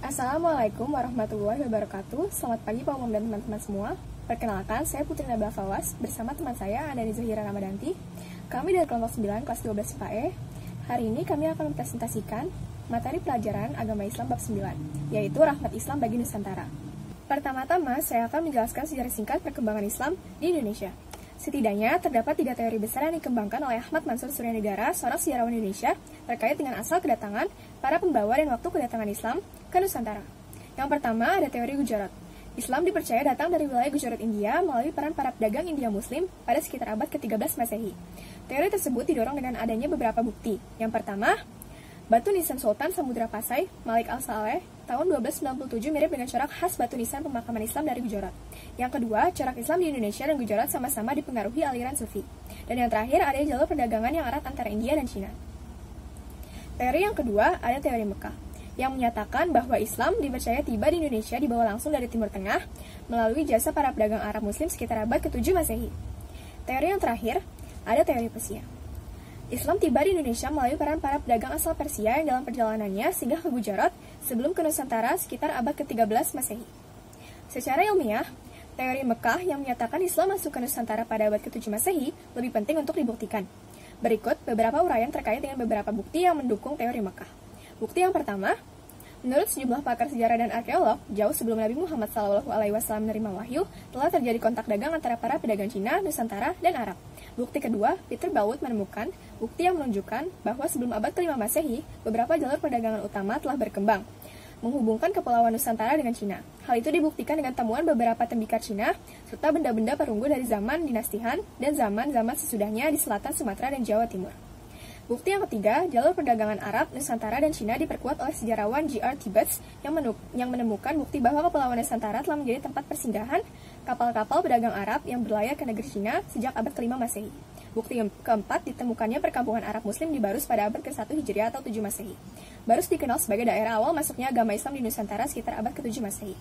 Assalamualaikum warahmatullahi wabarakatuh. Selamat pagi Pak Umum dan teman-teman semua. Perkenalkan, saya Putri Nabila Fawas bersama teman saya Andani Zahira Ramadanti. Kami dari kelompok 9 kelas 12 IPA-E. Hari ini kami akan mempresentasikan materi pelajaran agama Islam bab 9, yaitu Rahmat Islam bagi Nusantara. Pertama-tama, saya akan menjelaskan sejarah singkat perkembangan Islam di Indonesia. Setidaknya, terdapat 3 teori besar yang dikembangkan oleh Ahmad Mansur Suryanegara, seorang sejarawan Indonesia, terkait dengan asal kedatangan para pembawa dan waktu kedatangan Islam ke Nusantara. Yang pertama, ada teori Gujarat. Islam dipercaya datang dari wilayah Gujarat, India, melalui peran para pedagang India Muslim pada sekitar abad ke-13 Masehi. Teori tersebut didorong dengan adanya beberapa bukti. Yang pertama, batu nisan Sultan Samudra Pasai, Malik Al-Saleh, tahun 1297 mirip dengan corak khas batu nisan pemakaman Islam dari Gujarat. Yang kedua, corak Islam di Indonesia dan Gujarat sama-sama dipengaruhi aliran Sufi. Dan yang terakhir, ada jalur perdagangan yang erat antara India dan Cina. Teori yang kedua, ada teori Mekah, yang menyatakan bahwa Islam dipercaya tiba di Indonesia dibawa langsung dari Timur Tengah melalui jasa para pedagang Arab Muslim sekitar abad ke-7 Masehi. Teori yang terakhir, ada teori Persia. Islam tiba di Indonesia melalui peran para pedagang asal Persia yang dalam perjalanannya singgah ke Gujarat sebelum ke Nusantara sekitar abad ke-13 Masehi. Secara ilmiah, teori Mekah yang menyatakan Islam masuk ke Nusantara pada abad ke-7 Masehi lebih penting untuk dibuktikan. Berikut beberapa uraian terkait dengan beberapa bukti yang mendukung teori Mekah. Bukti yang pertama, menurut sejumlah pakar sejarah dan arkeolog, jauh sebelum Nabi Muhammad SAW menerima wahyu, telah terjadi kontak dagang antara para pedagang Cina, Nusantara, dan Arab. Bukti kedua, Peter Bawut menemukan bukti yang menunjukkan bahwa sebelum abad ke-5 Masehi, beberapa jalur perdagangan utama telah berkembang, menghubungkan Kepulauan Nusantara dengan Cina. Hal itu dibuktikan dengan temuan beberapa tembikar Cina, serta benda-benda perunggu dari zaman dinasti Han dan zaman-zaman sesudahnya di selatan Sumatera dan Jawa Timur. Bukti yang ketiga, jalur perdagangan Arab, Nusantara, dan Cina diperkuat oleh sejarawan G.R. Tibbets yang menemukan bukti bahwa Kepulauan Nusantara telah menjadi tempat persinggahan kapal-kapal pedagang Arab yang berlayar ke negeri Cina sejak abad ke-5 Masehi. Bukti yang keempat, ditemukannya perkampungan Arab Muslim di Barus pada abad ke-1 Hijriah atau 7 Masehi. Barus dikenal sebagai daerah awal masuknya agama Islam di Nusantara sekitar abad ke-7 Masehi.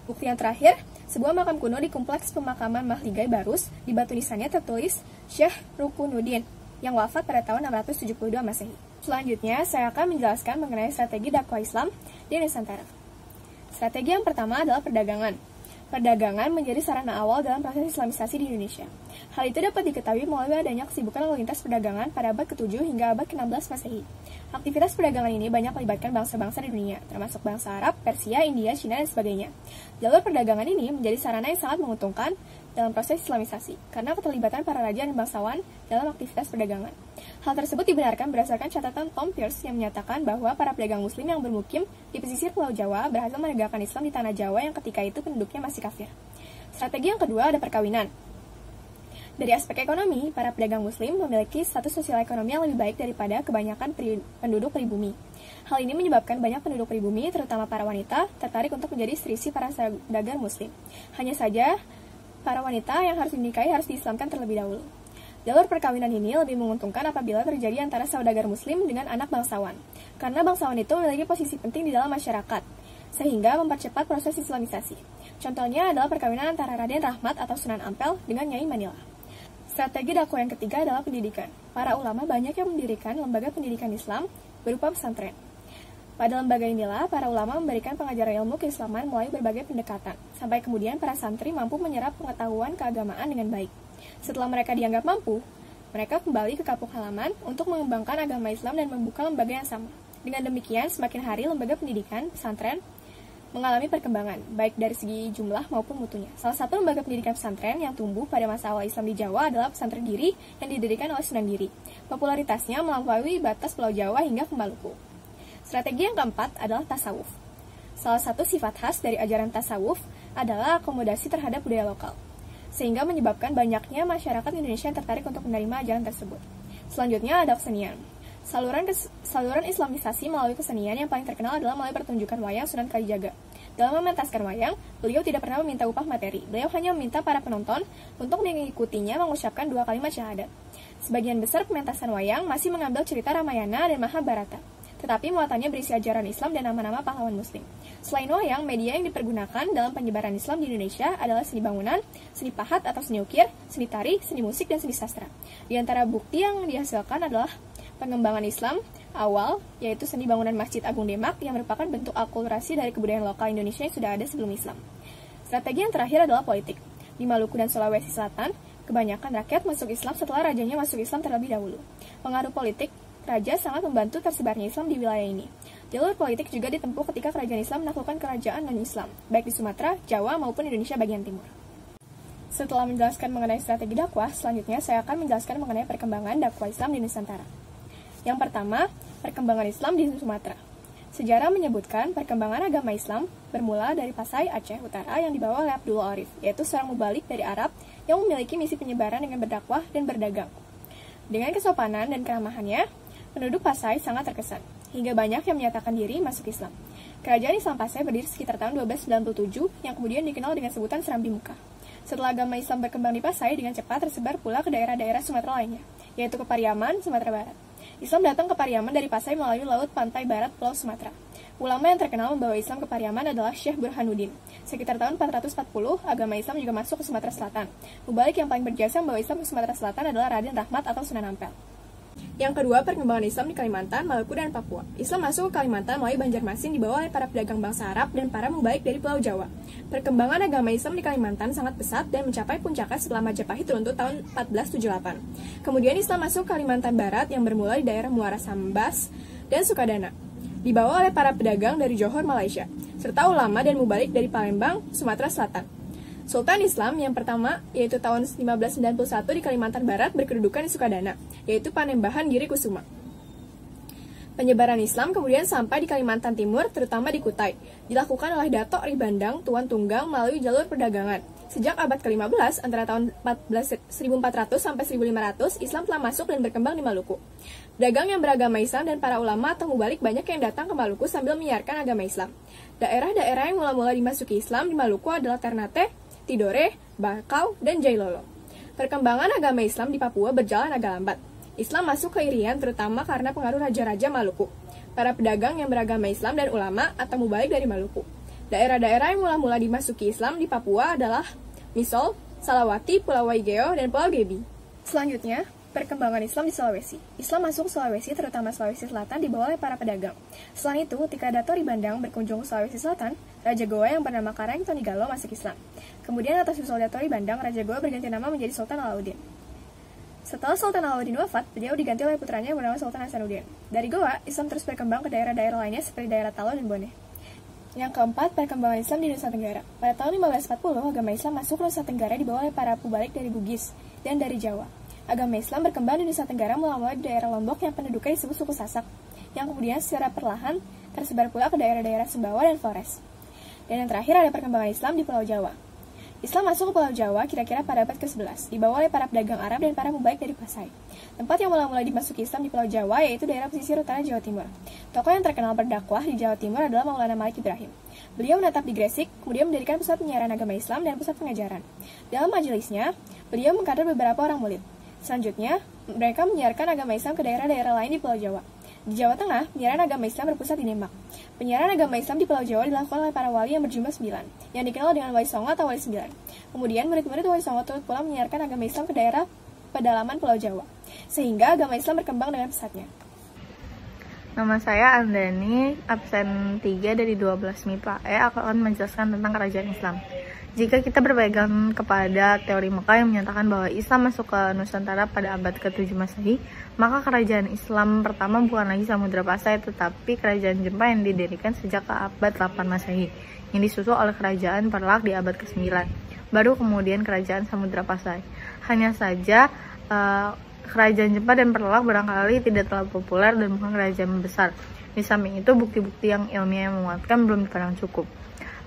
Bukti yang terakhir, sebuah makam kuno di kompleks pemakaman Mahligai Barus, di batu nisannya tertulis Syekh Rukunuddin, yang wafat pada tahun 672 Masehi. Selanjutnya, saya akan menjelaskan mengenai strategi dakwah Islam di Nusantara. Strategi yang pertama adalah perdagangan. Perdagangan menjadi sarana awal dalam proses Islamisasi di Indonesia. Hal itu dapat diketahui melalui adanya kesibukan lalu lintas perdagangan pada abad ke-7 hingga abad ke-16 Masehi. Aktivitas perdagangan ini banyak melibatkan bangsa-bangsa di dunia, termasuk bangsa Arab, Persia, India, Cina, dan sebagainya. Jalur perdagangan ini menjadi sarana yang sangat menguntungkan dalam proses Islamisasi, karena keterlibatan para raja dan bangsawan dalam aktivitas perdagangan. Hal tersebut dibenarkan berdasarkan catatan Tom Pierce yang menyatakan bahwa para pedagang muslim yang bermukim di pesisir Pulau Jawa berhasil menegakkan Islam di tanah Jawa yang ketika itu penduduknya masih kafir. Strategi yang kedua ada perkawinan. Dari aspek ekonomi, para pedagang muslim memiliki status sosial ekonomi yang lebih baik daripada kebanyakan penduduk pribumi. Hal ini menyebabkan banyak penduduk pribumi, terutama para wanita, tertarik untuk menjadi istri para saudagar muslim. Hanya saja, para wanita yang harus dinikahi harus diislamkan terlebih dahulu. Jalur perkawinan ini lebih menguntungkan apabila terjadi antara saudagar muslim dengan anak bangsawan, karena bangsawan itu memiliki posisi penting di dalam masyarakat, sehingga mempercepat proses Islamisasi. Contohnya adalah perkawinan antara Raden Rahmat atau Sunan Ampel dengan Nyai Manila. Strategi dakwah yang ketiga adalah pendidikan. Para ulama banyak yang mendirikan lembaga pendidikan Islam berupa pesantren. Pada lembaga inilah, para ulama memberikan pengajaran ilmu keislaman melalui berbagai pendekatan, sampai kemudian para santri mampu menyerap pengetahuan keagamaan dengan baik. Setelah mereka dianggap mampu, mereka kembali ke kampung halaman untuk mengembangkan agama Islam dan membuka lembaga yang sama. Dengan demikian, semakin hari lembaga pendidikan, pesantren, mengalami perkembangan, baik dari segi jumlah maupun mutunya. Salah satu lembaga pendidikan pesantren yang tumbuh pada masa awal Islam di Jawa adalah pesantren Giri yang didirikan oleh Sunan Giri. Popularitasnya melampaui batas Pulau Jawa hingga ke Maluku. Strategi yang keempat adalah tasawuf. Salah satu sifat khas dari ajaran tasawuf adalah akomodasi terhadap budaya lokal, sehingga menyebabkan banyaknya masyarakat Indonesia yang tertarik untuk menerima ajaran tersebut. Selanjutnya ada kesenian. Saluran Islamisasi melalui kesenian yang paling terkenal adalah melalui pertunjukan wayang Sunan Kalijaga. Dalam mementaskan wayang, beliau tidak pernah meminta upah materi. Beliau hanya meminta para penonton untuk mengikutinya mengucapkan 2 kalimat syahadat. Sebagian besar pementasan wayang masih mengambil cerita Ramayana dan Mahabharata, tetapi muatannya berisi ajaran Islam dan nama-nama pahlawan muslim. Selain wayang, media yang dipergunakan dalam penyebaran Islam di Indonesia adalah seni bangunan, seni pahat atau seni ukir, seni tari, seni musik, dan seni sastra. Di antara bukti yang dihasilkan adalah pengembangan Islam awal, yaitu seni bangunan Masjid Agung Demak yang merupakan bentuk akulturasi dari kebudayaan lokal Indonesia yang sudah ada sebelum Islam. Strategi yang terakhir adalah politik. Di Maluku dan Sulawesi Selatan, kebanyakan rakyat masuk Islam setelah rajanya masuk Islam terlebih dahulu. Pengaruh politik, raja sangat membantu tersebarnya Islam di wilayah ini. Jalur politik juga ditempuh ketika kerajaan Islam menaklukkan kerajaan non-Islam, baik di Sumatera, Jawa, maupun Indonesia bagian timur. Setelah menjelaskan mengenai strategi dakwah, selanjutnya saya akan menjelaskan mengenai perkembangan dakwah Islam di Nusantara. Yang pertama, perkembangan Islam di Sumatera. Sejarah menyebutkan perkembangan agama Islam bermula dari Pasai, Aceh Utara yang dibawa oleh Abdullah Arif, yaitu seorang mubalik dari Arab yang memiliki misi penyebaran dengan berdakwah dan berdagang. Dengan kesopanan dan keramahannya, penduduk Pasai sangat terkesan, hingga banyak yang menyatakan diri masuk Islam. Kerajaan Islam Pasai berdiri sekitar tahun 1297 yang kemudian dikenal dengan sebutan Serambi Muka. Setelah agama Islam berkembang di Pasai, dengan cepat tersebar pula ke daerah-daerah Sumatera lainnya, yaitu ke Pariaman, Sumatera Barat. Islam datang ke Pariaman dari Pasai melalui laut pantai barat Pulau Sumatera. Ulama yang terkenal membawa Islam ke Pariaman adalah Syekh Burhanuddin. Sekitar tahun 440, agama Islam juga masuk ke Sumatera Selatan. Mubalik yang paling berjasa membawa Islam ke Sumatera Selatan adalah Raden Rahmat atau Sunan Ampel. Yang kedua, perkembangan Islam di Kalimantan, Maluku, dan Papua. Islam masuk ke Kalimantan melalui Banjarmasin dibawa oleh para pedagang bangsa Arab dan para mubalik dari Pulau Jawa. Perkembangan agama Islam di Kalimantan sangat pesat dan mencapai puncaknya setelah Majapahit runtuh tahun 1478. Kemudian Islam masuk ke Kalimantan Barat yang bermula di daerah Muara Sambas dan Sukadana, dibawa oleh para pedagang dari Johor, Malaysia, serta ulama dan mubalik dari Palembang, Sumatera Selatan. Sultan Islam yang pertama, yaitu tahun 1591 di Kalimantan Barat berkedudukan di Sukadana, yaitu Panembahan Giri Kusuma. Penyebaran Islam kemudian sampai di Kalimantan Timur, terutama di Kutai, dilakukan oleh Dato' Ribandang, Tuan Tunggang melalui jalur perdagangan. Sejak abad ke-15, antara tahun 1400 sampai 1500, Islam telah masuk dan berkembang di Maluku. Dagang yang beragama Islam dan para ulama atau mubalik banyak yang datang ke Maluku sambil menyiarkan agama Islam. Daerah-daerah yang mula-mula dimasuki Islam di Maluku adalah Ternate, Tidore, Bakau, dan Jailolo. Perkembangan agama Islam di Papua berjalan agak lambat. Islam masuk ke Irian terutama karena pengaruh raja-raja Maluku, para pedagang yang beragama Islam dan ulama atau mubalik dari Maluku. Daerah-daerah yang mula-mula dimasuki Islam di Papua adalah Misol, Salawati, Pulau Waigeo, dan Pulau Gebi. Selanjutnya, perkembangan Islam di Sulawesi. Islam masuk Sulawesi, terutama Sulawesi Selatan, dibawa oleh para pedagang. Selain itu, ketika Dato' Ribandang berkunjung ke Sulawesi Selatan, Raja Goa yang bernama Karang Tonigalo masuk Islam. Kemudian atas usul Dato' Ribandang, Raja Goa berganti nama menjadi Sultan Alauddin. Setelah Sultan Alauddin wafat, beliau diganti oleh putranya yang bernama Sultan Hasanuddin. Dari Goa, Islam terus berkembang ke daerah-daerah lainnya seperti daerah Talo dan Bone. Yang keempat, perkembangan Islam di Nusa Tenggara. Pada tahun 1540, agama Islam masuk ke Nusa Tenggara dibawa oleh para pubalik dari Bugis dan dari Jawa. Agama Islam berkembang di Nusa Tenggara melalui daerah Lombok yang penduduknya disebut suku Sasak, yang kemudian secara perlahan tersebar pula ke daerah-daerah Sumbawa dan Flores. Dan yang terakhir ada perkembangan Islam di Pulau Jawa. Islam masuk ke Pulau Jawa kira-kira pada abad ke-11, dibawa oleh para pedagang Arab dan para mubalik dari Pasai. Tempat yang mula-mula dimasuki Islam di Pulau Jawa yaitu daerah pesisir utara Jawa Timur. Tokoh yang terkenal berdakwah di Jawa Timur adalah Maulana Malik Ibrahim. Beliau menetap di Gresik, kemudian mendirikan pusat penyiaran agama Islam dan pusat pengajaran. Dalam majelisnya, beliau mengkader beberapa orang murid. Selanjutnya, mereka menyiarkan agama Islam ke daerah-daerah lain di Pulau Jawa. Di Jawa Tengah, penyiaran agama Islam berpusat di Demak. Penyiaran agama Islam di Pulau Jawa dilakukan oleh para wali yang berjumlah 9, yang dikenal dengan Wali Songo atau Wali 9. Kemudian, murid-murid Wali Songo turut pula menyiarkan agama Islam ke daerah pedalaman Pulau Jawa, sehingga agama Islam berkembang dengan pesatnya. Nama saya Andani, absen 3 dari 12 MIPA E akan menjelaskan tentang kerajaan Islam. Jika kita berpegang kepada teori Mekah yang menyatakan bahwa Islam masuk ke Nusantara pada abad ke-7 Masehi, maka kerajaan Islam pertama bukan lagi Samudra Pasai, tetapi kerajaan Jepang yang didirikan sejak ke abad 8 Masehi, yang disusul oleh kerajaan Perlak di abad ke-9. Baru kemudian kerajaan Samudra Pasai. Hanya saja, kerajaan Jepang dan Perlak barangkali tidak terlalu populer dan bukan kerajaan besar. Di samping itu, bukti-bukti yang ilmiah yang menguatkan belum dipandang cukup.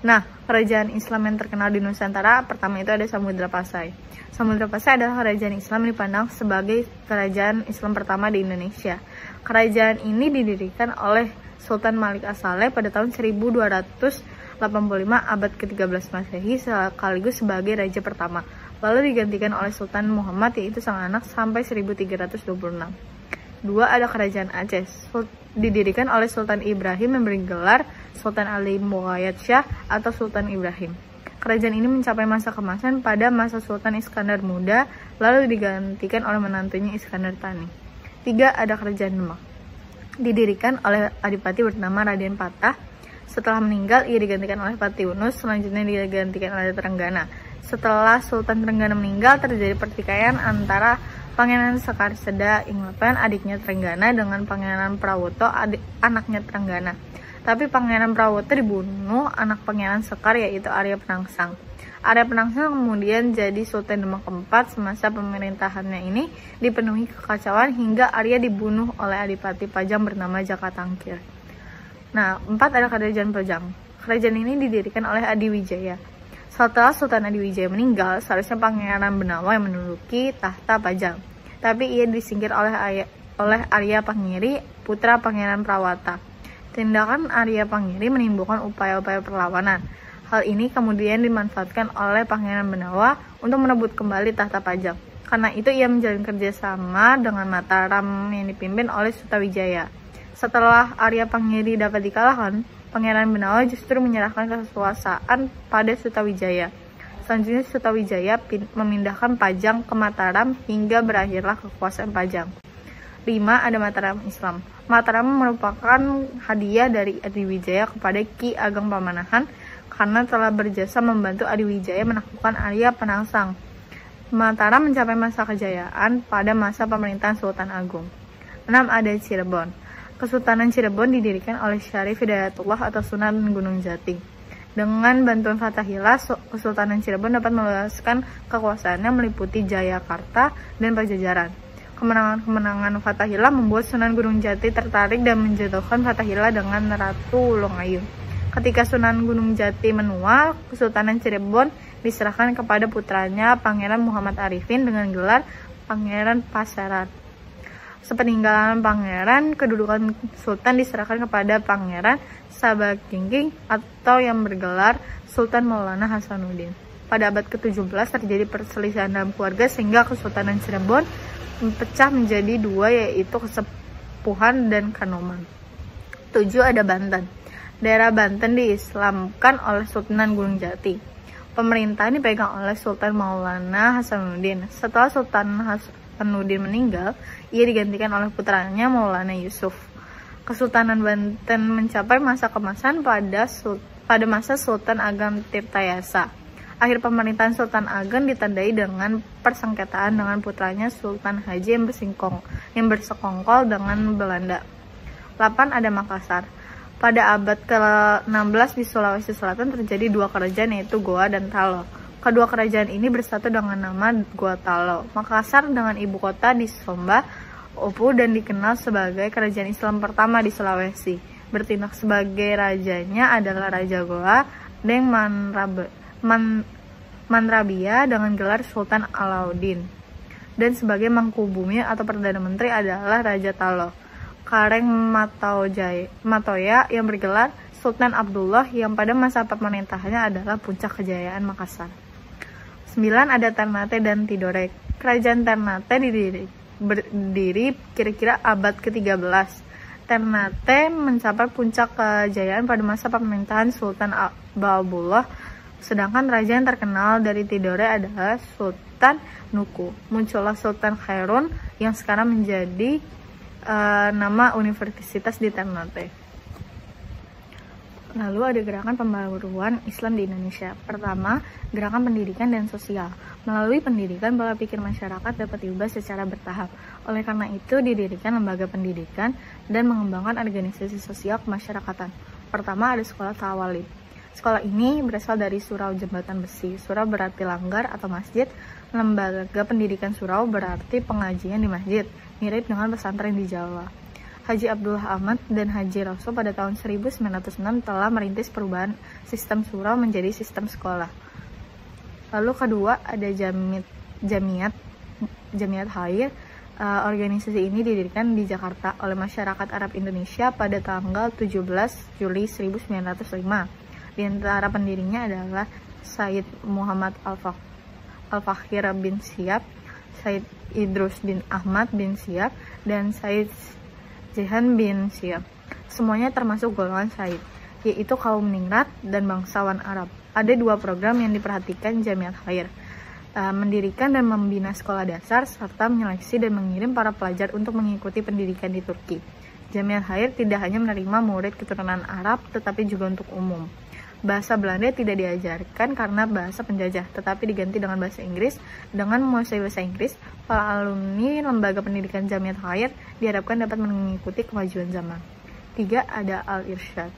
Nah, kerajaan Islam yang terkenal di Nusantara pertama itu ada Samudra Pasai. Samudra Pasai adalah kerajaan Islam yang dipandang sebagai kerajaan Islam pertama di Indonesia. Kerajaan ini didirikan oleh Sultan Malik As-Saleh pada tahun 1285 abad ke-13 Masehi sekaligus sebagai raja pertama. Lalu digantikan oleh Sultan Muhammad yaitu sang anak sampai 1326. Dua, ada kerajaan Aceh. Didirikan oleh Sultan Ibrahim yang bergelar Sultan Ali Muayyad Shah atau Sultan Ibrahim. Kerajaan ini mencapai masa kemasan pada masa Sultan Iskandar Muda, lalu digantikan oleh menantunya Iskandar Thani. 3, ada kerajaan Demak. didirikan oleh adipati bernama Raden Patah. Setelah meninggal, ia digantikan oleh Patiunus, selanjutnya digantikan oleh Trenggana. Setelah Sultan Trenggana meninggal, terjadi pertikaian antara Pangeran Sekarseda Inglepen, adiknya Trenggana, dengan Pangeran Prawoto, anaknya Trenggana. Tapi Pangeran Prawoto dibunuh anak Pangeran Sekar, yaitu Arya Penangsang. Arya Penangsang kemudian jadi Sultan Demak keempat. Semasa pemerintahannya ini dipenuhi kekacauan hingga Arya dibunuh oleh adipati Pajang bernama Jakatangkir. Nah, 4 ada Kerajaan Pajang. Kerajaan ini didirikan oleh Adiwijaya. Setelah Sultan Adiwijaya meninggal, seharusnya Pangeran Benawa yang menduduki tahta Pajang. Tapi ia disingkir oleh Arya Pangiri, putra Pangeran Prawata. Tindakan Arya Pangiri menimbulkan upaya-upaya perlawanan. Hal ini kemudian dimanfaatkan oleh Pangeran Benawa untuk merebut kembali tahta Pajang. Karena itu ia menjalin kerjasama dengan Mataram yang dipimpin oleh Sutawijaya. Setelah Arya Pangiri dapat dikalahkan, Pangeran Benawa justru menyerahkan kekuasaan pada Sutawijaya. Selanjutnya Sutawijaya memindahkan Pajang ke Mataram hingga berakhirlah kekuasaan Pajang. 5. Ada Mataram Islam. Mataram merupakan hadiah dari Adiwijaya kepada Ki Ageng Pamanahan karena telah berjasa membantu Adiwijaya menaklukkan Arya Penangsang. Mataram mencapai masa kejayaan pada masa pemerintahan Sultan Agung. 6. Ada Cirebon. Kesultanan Cirebon didirikan oleh Syarif Hidayatullah atau Sunan Gunung Jati. Dengan bantuan Fathahillah, Kesultanan Cirebon dapat meluaskan kekuasaannya meliputi Jayakarta dan Pajajaran. Kemenangan Fathahillah membuat Sunan Gunung Jati tertarik dan menjodohkan Fathahillah dengan Ratu Ulungayu. Ketika Sunan Gunung Jati menua, Kesultanan Cirebon diserahkan kepada putranya Pangeran Muhammad Arifin dengan gelar Pangeran Pasaran. Sepeninggalan pangeran, kedudukan sultan diserahkan kepada Pangeran Sabakingking atau yang bergelar Sultan Maulana Hasanuddin. Pada abad ke-17 terjadi perselisihan dalam keluarga sehingga Kesultanan Cirebon pecah menjadi 2, yaitu Kesepuhan dan Kanoman. 7. Ada Banten. Daerah Banten diislamkan oleh Sultan Gunung Jati. Pemerintahan dipegang oleh Sultan Maulana Hasanuddin. Setelah Sultan Hasanuddin meninggal, ia digantikan oleh putranya Maulana Yusuf. Kesultanan Banten mencapai masa kemasan pada masa Sultan Ageng Tirtayasa. Akhir pemerintahan Sultan Ageng ditandai dengan persengketaan dengan putranya Sultan Haji yang bersekongkol dengan Belanda. 8. Ada Makassar. Pada abad ke-16 di Sulawesi Selatan terjadi 2 kerajaan, yaitu Goa dan Talo. Kedua kerajaan ini bersatu dengan nama Goa Talo. Makassar dengan ibu kota di Somba, Opu, dan dikenal sebagai kerajaan Islam pertama di Sulawesi. Bertindak sebagai rajanya adalah Raja Goa Deng Manrabia dengan gelar Sultan Alauddin. Dan sebagai Mangkubumi atau Perdana Menteri adalah Raja Talo Kareng Matoya yang bergelar Sultan Abdullah yang pada masa pemerintahannya adalah puncak kejayaan Makassar. 9. Ada Ternate dan Tidore. Kerajaan Ternate berdiri kira-kira abad ke-13. Ternate mencapai puncak kejayaan pada masa pemerintahan Sultan Baabullah, sedangkan raja yang terkenal dari Tidore adalah Sultan Nuku. Muncullah Sultan Khairun yang sekarang menjadi nama universitas di Ternate. Lalu ada gerakan pembaruan Islam di Indonesia. Pertama, gerakan pendidikan dan sosial. Melalui pendidikan, pola pikir masyarakat dapat diubah secara bertahap. Oleh karena itu, didirikan lembaga pendidikan dan mengembangkan organisasi sosial kemasyarakatan. Pertama, ada sekolah Tawalib. Sekolah ini berasal dari surau jembatan besi. Surau berarti langgar atau masjid. Lembaga pendidikan surau berarti pengajian di masjid, mirip dengan pesantren di Jawa. Haji Abdullah Ahmad dan Haji Rasul pada tahun 1906 telah merintis perubahan sistem surau menjadi sistem sekolah. Lalu kedua ada Jamiat Khair. Organisasi ini didirikan di Jakarta oleh masyarakat Arab Indonesia pada tanggal 17 Juli 1905. Di antara pendirinya adalah Said Muhammad Al-Fakhir bin Syihab, Said Idrus bin Ahmad bin Syihab, dan Said Jihan bin Syihab. Semuanya termasuk golongan Said, yaitu kaum ningrat dan bangsawan Arab. Ada 2 program yang diperhatikan Jamiat Khair, mendirikan dan membina sekolah dasar, serta menyeleksi dan mengirim para pelajar untuk mengikuti pendidikan di Turki. Jamiat Khair tidak hanya menerima murid keturunan Arab, tetapi juga untuk umum. Bahasa Belanda tidak diajarkan karena bahasa penjajah, tetapi diganti dengan bahasa Inggris. Dengan menguasai bahasa Inggris, para alumni lembaga pendidikan Jamiat Khair diharapkan dapat mengikuti kemajuan zaman. 3. Ada Al-Irsyad.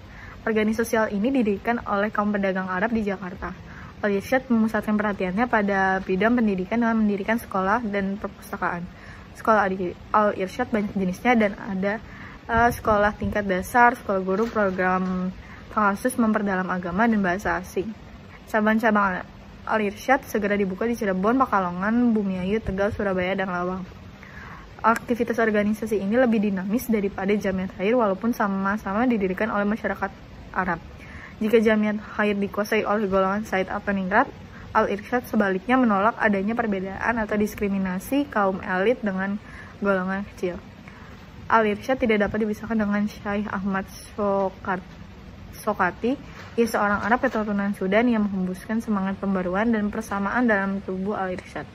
Organisasi sosial ini didirikan oleh kaum pedagang Arab di Jakarta. Al-Irsyad memusatkan perhatiannya pada bidang pendidikan dengan mendirikan sekolah dan perpustakaan. Sekolah Al-Irsyad banyak jenisnya dan ada sekolah tingkat dasar, sekolah guru, program khusus memperdalam agama dan bahasa asing. Cabang-cabang Al-Irsyad segera dibuka di Cirebon, Pekalongan, Bumiayu, Tegal, Surabaya, dan Lawang. Aktivitas organisasi ini lebih dinamis daripada Jamiat Khair walaupun sama-sama didirikan oleh masyarakat Arab. Jika Jamiat Khair dikuasai oleh golongan Said atau Ningrat, Al-Irsyad sebaliknya menolak adanya perbedaan atau diskriminasi kaum elit dengan golongan kecil. Al-Irsyad tidak dapat dipisahkan dengan Syekh Ahmad Sokati. Ia seorang Arab keturunan Sudan yang menghembuskan semangat pembaruan dan persamaan dalam tubuh Al-Irsyad.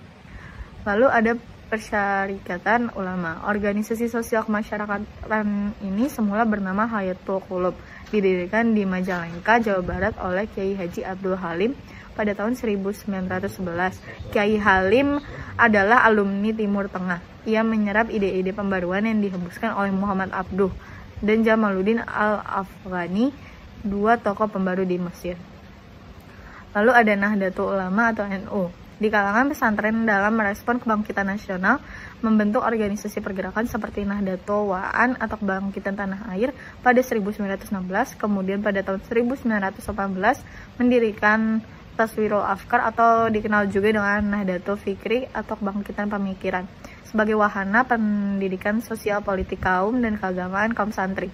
Lalu ada Persyarikatan Ulama. Organisasi sosial kemasyarakatan ini semula bernama Hayatul Qulub, didirikan di Majalengka, Jawa Barat oleh Kiai Haji Abdul Halim pada tahun 1911. Kiai Halim adalah alumni Timur Tengah. Ia menyerap ide-ide pembaruan yang dihembuskan oleh Muhammad Abduh dan Jamaluddin Al-Afghani, dua tokoh pembaru di Mesir. Lalu ada Nahdlatul Ulama atau NU. Di kalangan pesantren dalam merespon kebangkitan nasional, membentuk organisasi pergerakan seperti Nahdlatul Wa'an atau Kebangkitan Tanah Air pada 1916, kemudian pada tahun 1918 mendirikan Taswirul Afkar atau dikenal juga dengan Nahdlatul Fikri atau Kebangkitan Pemikiran sebagai wahana pendidikan sosial politik kaum dan keagamaan kaum santri.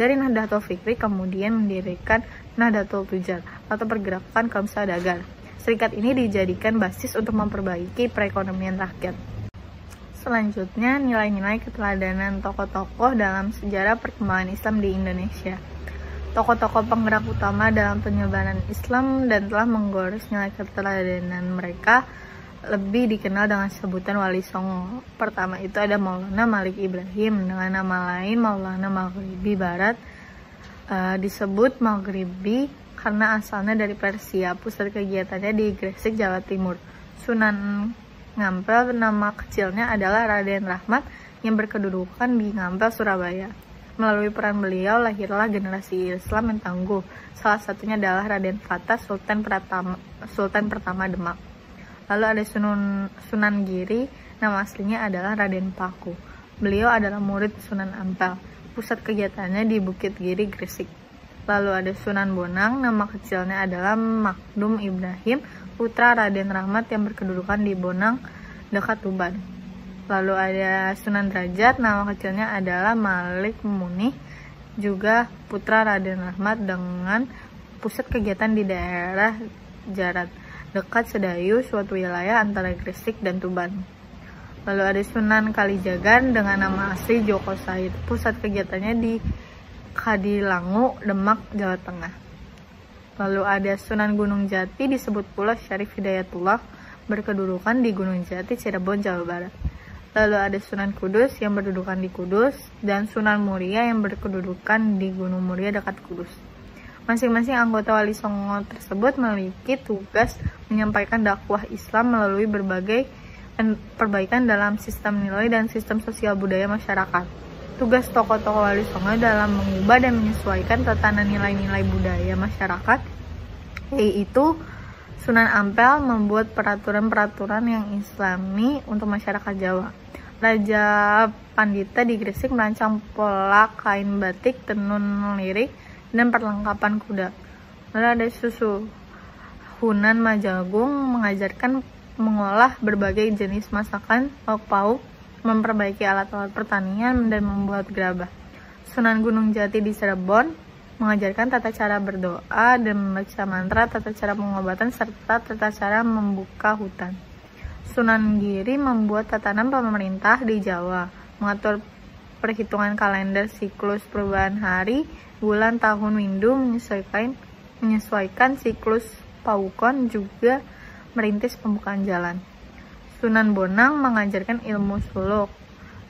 Dari Nahdlatul Fikri kemudian mendirikan Nahdlatul Tujar atau pergerakan kaum saudagar. Serikat ini dijadikan basis untuk memperbaiki perekonomian rakyat. Selanjutnya, nilai-nilai keteladanan tokoh-tokoh dalam sejarah perkembangan Islam di Indonesia. Tokoh-tokoh penggerak utama dalam penyebaran Islam dan telah menggores nilai keteladanan mereka lebih dikenal dengan sebutan Wali Songo. Pertama itu ada Maulana Malik Ibrahim dengan nama lain Maulana Maghribi Barat. Disebut Maghribi karena asalnya dari Persia, pusat kegiatannya di Gresik, Jawa Timur. Sunan Ngampel, nama kecilnya adalah Raden Rahmat yang berkedudukan di Ngampel, Surabaya. Melalui peran beliau lahirlah generasi Islam yang tangguh. Salah satunya adalah Raden Fatah, Sultan pertama Demak. Lalu ada Sunan Giri, nama aslinya adalah Raden Paku. Beliau adalah murid Sunan Ampel. Pusat kegiatannya di Bukit Giri, Gresik. Lalu ada Sunan Bonang, nama kecilnya adalah Makdum Ibrahim, putra Raden Rahmat yang berkedudukan di Bonang, dekat Tuban. Lalu ada Sunan Derajat, nama kecilnya adalah Malik Munih, juga putra Raden Rahmat dengan pusat kegiatan di daerah Jarat, dekat Sedayu, suatu wilayah antara Gresik dan Tuban. Lalu ada Sunan Kalijaga dengan nama asli Joko Said, pusat kegiatannya di Kadilangu, Demak, Jawa Tengah. Lalu ada Sunan Gunung Jati, disebut pula Syarif Hidayatullah, berkedudukan di Gunung Jati, Cirebon, Jawa Barat. Lalu ada Sunan Kudus yang berkedudukan di Kudus, dan Sunan Muria yang berkedudukan di Gunung Muria dekat Kudus. Masing-masing anggota Wali Songo tersebut memiliki tugas menyampaikan dakwah Islam melalui berbagai perbaikan dalam sistem nilai dan sistem sosial budaya masyarakat. Tugas tokoh-tokoh Wali Songo dalam mengubah dan menyesuaikan tatanan nilai-nilai budaya masyarakat, yaitu Sunan Ampel membuat peraturan-peraturan yang islami untuk masyarakat Jawa. Raja Pandita di Gresik merancang pola kain batik, tenun lirik, dan perlengkapan kuda. Lalu ada Susuhunan Majagung mengajarkan mengolah berbagai jenis masakan, lauk-pauk, memperbaiki alat-alat pertanian, dan membuat gerabah. Sunan Gunung Jati di Cirebon mengajarkan tata cara berdoa dan membaca mantra, tata cara pengobatan, serta tata cara membuka hutan. Sunan Giri membuat tatanan pemerintah di Jawa, mengatur perhitungan kalender siklus perubahan hari, bulan, tahun, windu, menyesuaikan siklus paukon, juga merintis pembukaan jalan. Sunan Bonang mengajarkan ilmu suluk.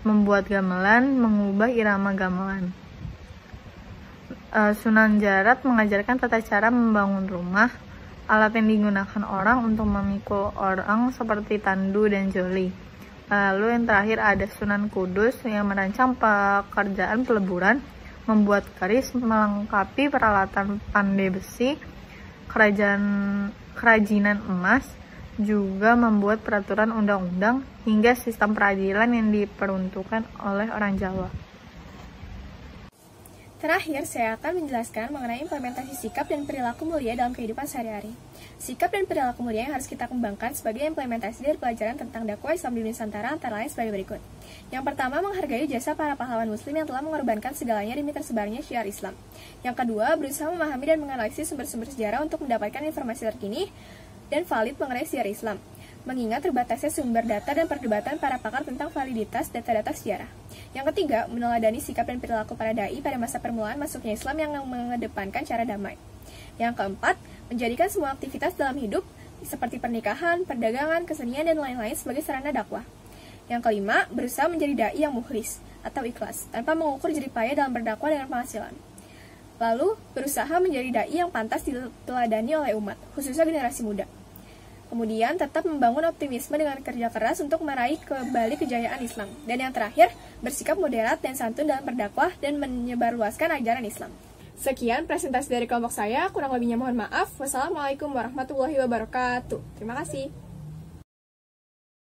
membuat gamelan, mengubah irama gamelan. Sunan Jarat mengajarkan tata cara membangun rumah. Alat yang digunakan orang untuk memikul orang seperti tandu dan joli. Lalu yang terakhir ada Sunan Kudus yang merancang pekerjaan peleburan, membuat keris, melengkapi peralatan pandai besi, kerajinan emas, juga membuat peraturan undang-undang hingga sistem peradilan yang diperuntukkan oleh orang Jawa. Terakhir, saya akan menjelaskan mengenai implementasi sikap dan perilaku mulia dalam kehidupan sehari-hari. Sikap dan perilaku mulia yang harus kita kembangkan sebagai implementasi dari pelajaran tentang dakwah Islam di Nusantara antara lain sebagai berikut. Yang pertama, menghargai jasa para pahlawan muslim yang telah mengorbankan segalanya demi tersebarnya syiar Islam. Yang kedua, berusaha memahami dan menganalisis sumber-sumber sejarah untuk mendapatkan informasi terkini dan valid mengenai syiar Islam, mengingat terbatasnya sumber data dan perdebatan para pakar tentang validitas data-data sejarah. Yang ketiga, meneladani sikap dan perilaku para dai pada masa permulaan masuknya Islam yang mengedepankan cara damai. Yang keempat, menjadikan semua aktivitas dalam hidup seperti pernikahan, perdagangan, kesenian, dan lain-lain sebagai sarana dakwah. Yang kelima, berusaha menjadi dai yang mukhlis atau ikhlas, tanpa mengukur jeripaya dalam berdakwah dengan penghasilan. Lalu, berusaha menjadi dai yang pantas diteladani oleh umat, khususnya generasi muda. Kemudian, tetap membangun optimisme dengan kerja keras untuk meraih kembali kejayaan Islam. Dan yang terakhir, bersikap moderat dan santun dalam berdakwah dan menyebarluaskan ajaran Islam. Sekian presentasi dari kelompok saya, kurang lebihnya mohon maaf. Wassalamualaikum warahmatullahi wabarakatuh. Terima kasih.